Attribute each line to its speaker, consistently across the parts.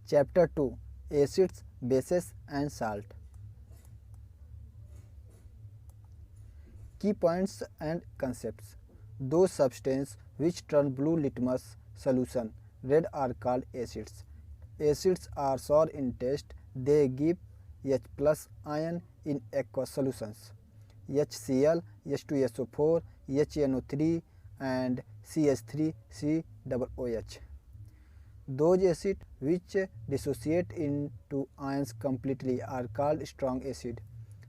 Speaker 1: Chapter 2 Acids, Bases and Salt. Key points and concepts. Those substances which turn blue litmus solution red are called acids. Acids are sour in taste. They give H plus ion in aqueous solutions. HCl, H2SO4, HNO3 and CH3COOH. Those acids which dissociate into ions completely are called strong acid,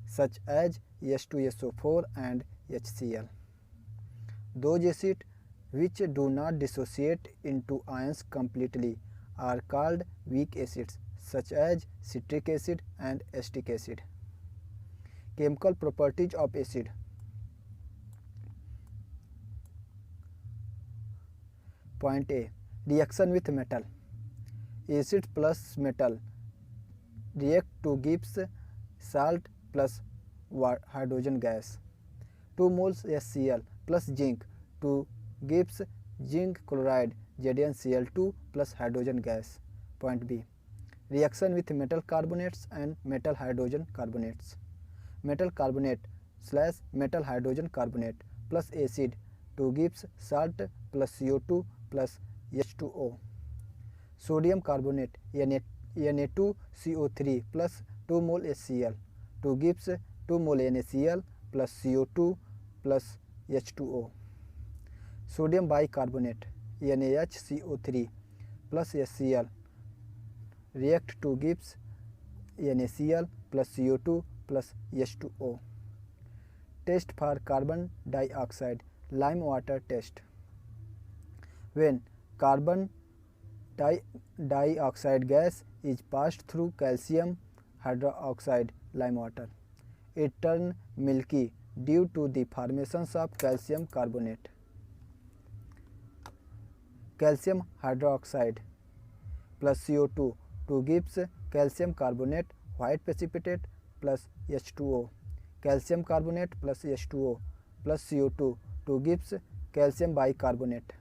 Speaker 1: such as H2SO4 and HCl. Those acids which do not dissociate into ions completely are called weak acids, such as citric acid and acetic acid. Chemical properties of acid. Point A. Reaction with metal. Acid plus metal react to gives salt plus hydrogen gas. 2 moles HCl plus zinc to gives zinc chloride ZnCl2 plus hydrogen gas. Point B. Reaction with metal carbonates and metal hydrogen carbonates. Metal carbonate slash metal hydrogen carbonate plus acid to gives salt plus CO2 plus H2O. Sodium carbonate Na2CO3 plus 2 mole HCl to gives 2 mole NaCl plus CO2 plus H2O. Sodium bicarbonate NaHCO3 plus HCl react to gives NaCl plus CO2 plus H2O. Test for carbon dioxide. Lime water test. When carbon dioxide gas is passed through calcium hydroxide lime water, it turns milky due to the formation of calcium carbonate. Calcium hydroxide plus CO2 to gives calcium carbonate white precipitate plus H2O. Calcium carbonate plus H2O plus CO2 to gives calcium bicarbonate.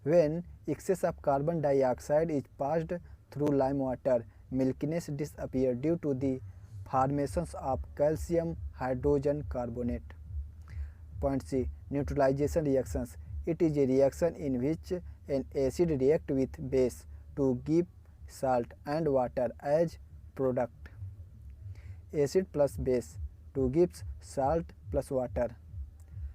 Speaker 1: When excess of carbon dioxide is passed through lime water, milkiness disappears due to the formation of calcium hydrogen carbonate. Point C. Neutralization reactions. It is a reaction in which an acid reacts with base to give salt and water as product. Acid plus base to gives salt plus water.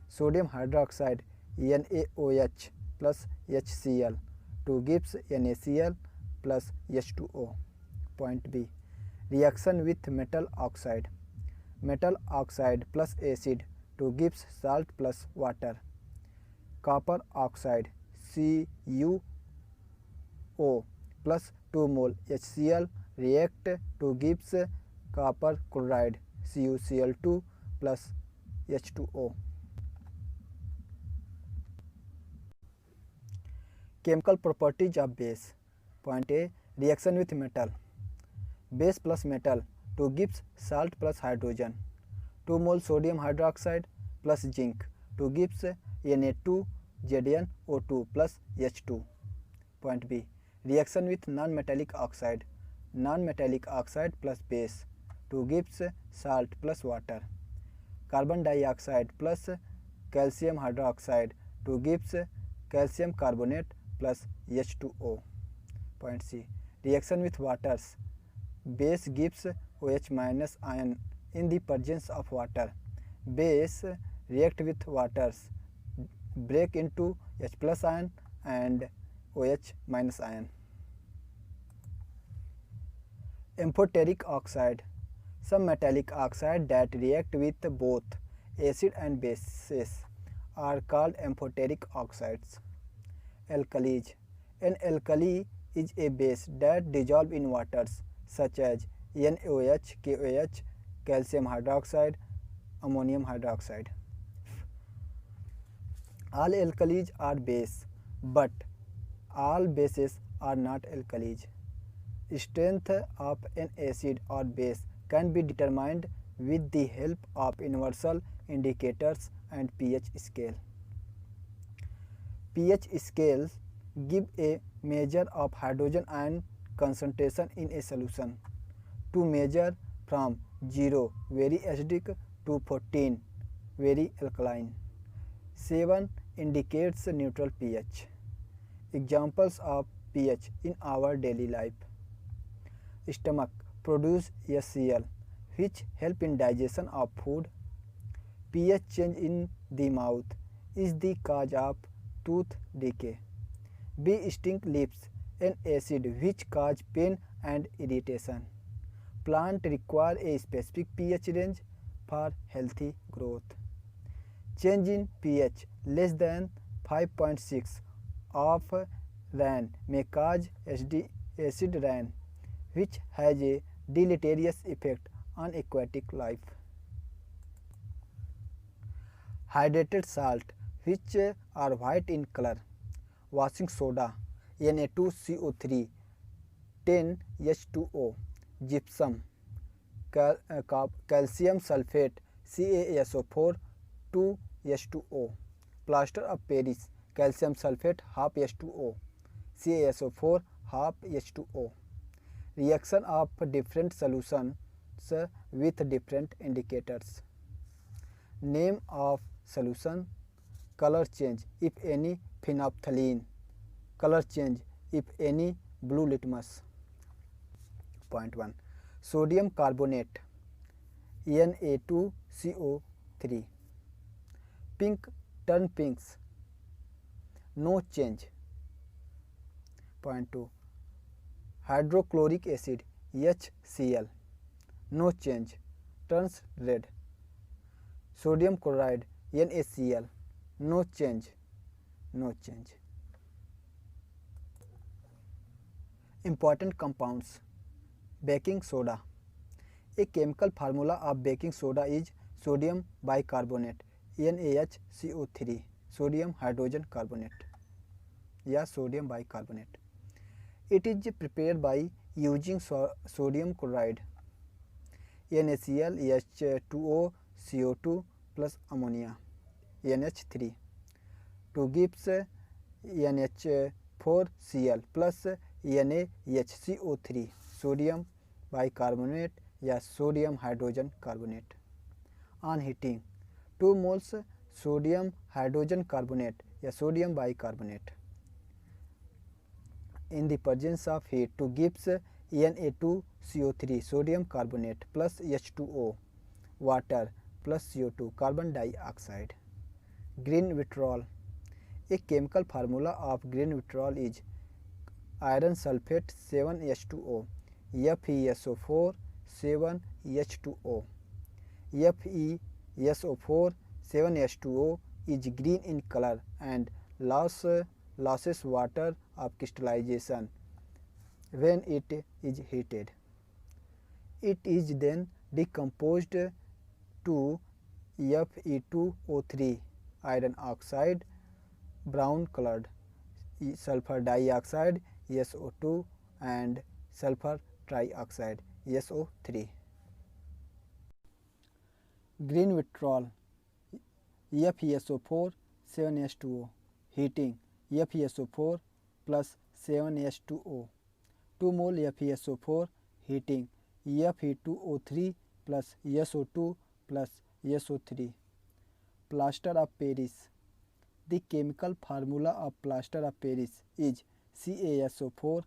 Speaker 1: Sodium hydroxide NaOH plus HCl to gives NaCl plus H2O. Point B. Reaction with metal oxide. Metal oxide plus acid to gives salt plus water. Copper oxide CuO plus 2 mole HCl react to gives copper chloride CuCl2 plus H2O. Chemical properties of base. Point A. Reaction with metal. Base plus metal to gives salt plus hydrogen. 2 mole sodium hydroxide plus zinc to gives Na2 ZnO2 plus H2. Point B. Reaction with non-metallic oxide. Non-metallic oxide plus base to gives salt plus water. Carbon dioxide plus calcium hydroxide to gives calcium carbonate plus H2O. Point C. Reaction with waters. Base gives OH minus ion in the presence of water. Base react with waters, break into H plus ion and OH minus ion. Amphoteric oxide. Some metallic oxide that react with both acid and bases are called amphoteric oxides. Alkalis. An alkali is a base that dissolves in waters such as NaOH, KOH, calcium hydroxide, ammonium hydroxide. All alkalis are base, but all bases are not alkalis. Strength of an acid or base can be determined with the help of universal indicators and pH scale. pH scales Give a measure of hydrogen ion concentration in a solution. To measure from 0 very acidic to 14 very alkaline. 7 indicates neutral pH. Examples of pH in our daily life. Stomach produce HCl which help in digestion of food. pH change in the mouth is the cause of tooth decay. Bee sting leaves an acid which cause pain and irritation. Plant require a specific pH range for healthy growth. Change in pH less than 5.6 of rain may cause acid rain, which has a deleterious effect on aquatic life. Hydrated salt, which are white in color. Washing soda, Na2CO3, 10H2O, gypsum, calcium sulfate, CaSO4, 2H2O, plaster of Paris, calcium sulfate, half H2O, CaSO4, half H2O. Reaction of different solutions with different indicators. Name of solution, color change if any, phenolphthalein, color change if any, blue litmus. Point 1. Sodium carbonate, Na2CO3, pink turn pinks, no change. Point 2. Hydrochloric acid, HCl, no change, turns red. Sodium chloride, NaCl, no change, no change. Important compounds. Baking soda. A chemical formula of baking soda is sodium bicarbonate, NaHCO3, sodium hydrogen carbonate या sodium bicarbonate. It is prepared by using sodium chloride, NaCl, H2O, CO2 plus ammonia, NH3, to gives NH4Cl plus NaHCO3, sodium bicarbonate या sodium hydrogen carbonate. On heating, 2 moles sodium hydrogen carbonate या sodium bicarbonate in the presence of heat to gives Na2CO3, sodium carbonate plus H2O, water plus CO2, carbon dioxide. Green vitriol. A chemical formula of green vitriol is iron sulfate 7H2O, FeSO4 7H2O. FeSO4 7H2O is green in color and loses water of crystallization when it is heated. It is then decomposed to Fe2O3, iron oxide, brown colored, sulfur dioxide, SO2, and sulfur trioxide, SO3. Green vitriol, FeSO4 7H2O, heating, FeSO4 plus 7H2O, 2 mole FeSO4, heating, Fe2O3 plus SO2 plus SO3. Plaster of Paris. The chemical formula of plaster of Paris is CaSO4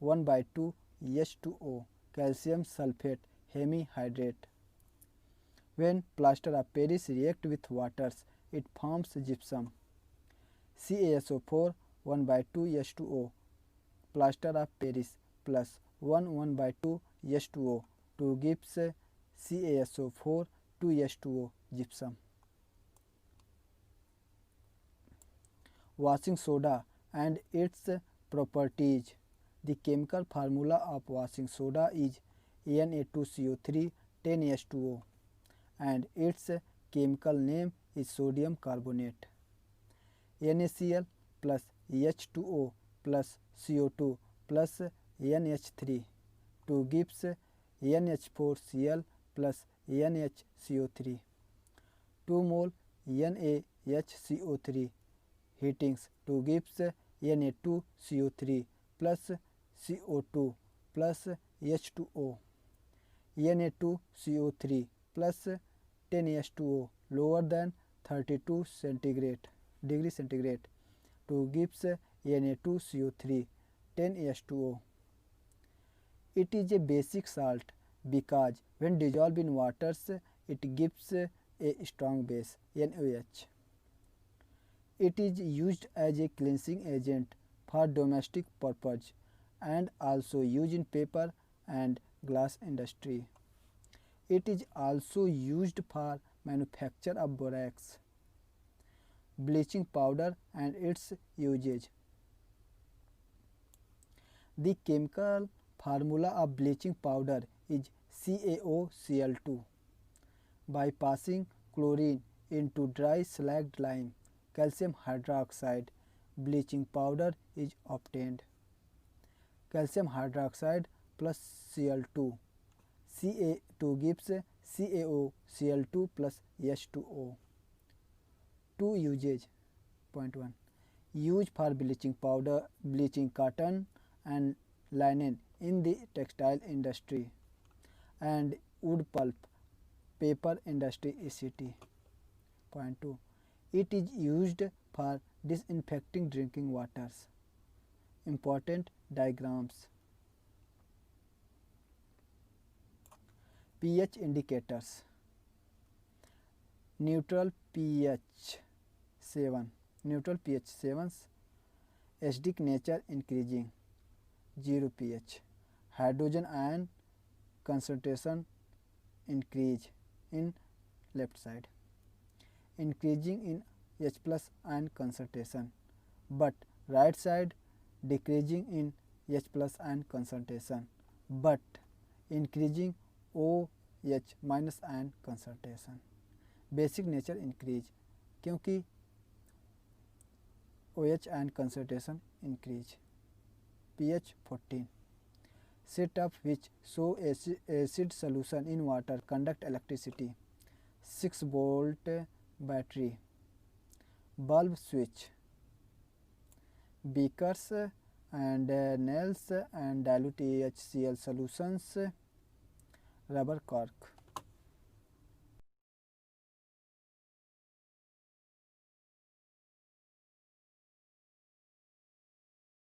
Speaker 1: 1/2 H2O, calcium sulfate hemihydrate. When plaster of Paris reacts with waters, it forms gypsum. CaSO4 1/2 H2O, plaster of Paris plus 1/2 H2O to gives CaSO4 2H2O, gypsum. Washing soda and its properties. The chemical formula of washing soda is Na2CO3 10H2O and its chemical name is sodium carbonate. NaCl plus H2O plus CO2 plus NH3 to gives NH4Cl plus NHCO3. 2 mole NaHCO3 heatings to gives Na2CO3 plus CO2 plus H2O. Na2CO3 plus 10H2O lower than 32 degree centigrade to gives Na2CO3 10H2O. It is a basic salt because when dissolved in waters it gives a strong base NaOH. It is used as a cleansing agent for domestic purpose and also used in paper and glass industry. It is also used for manufacture of borax, bleaching powder and its usage. The chemical formula of bleaching powder is CaOCl2. By passing chlorine into dry slagged lime, calcium hydroxide bleaching powder is obtained. Calcium hydroxide plus Cl2. Ca2 gives CaOCl2 plus H2O. 2 usage. Point 1. Used for bleaching powder, bleaching cotton and linen in the textile industry and wood pulp paper industry etc. Point 2. It is used for disinfecting drinking waters. Important diagrams. pH indicators. Neutral pH 7. Neutral pH 7. Acidic nature increasing. 0 pH. Hydrogen ion concentration increase in left side. Increasing in H plus ion concentration, but right side decreasing in H plus ion concentration, but increasing OH minus ion concentration. Basic nature increase क्योंकि OH ion concentration increase. pH 14. Set of which show acid solution in water conduct electricity. 6 volt battery, bulb switch, beakers and nails and dilute HCl solutions, rubber cork.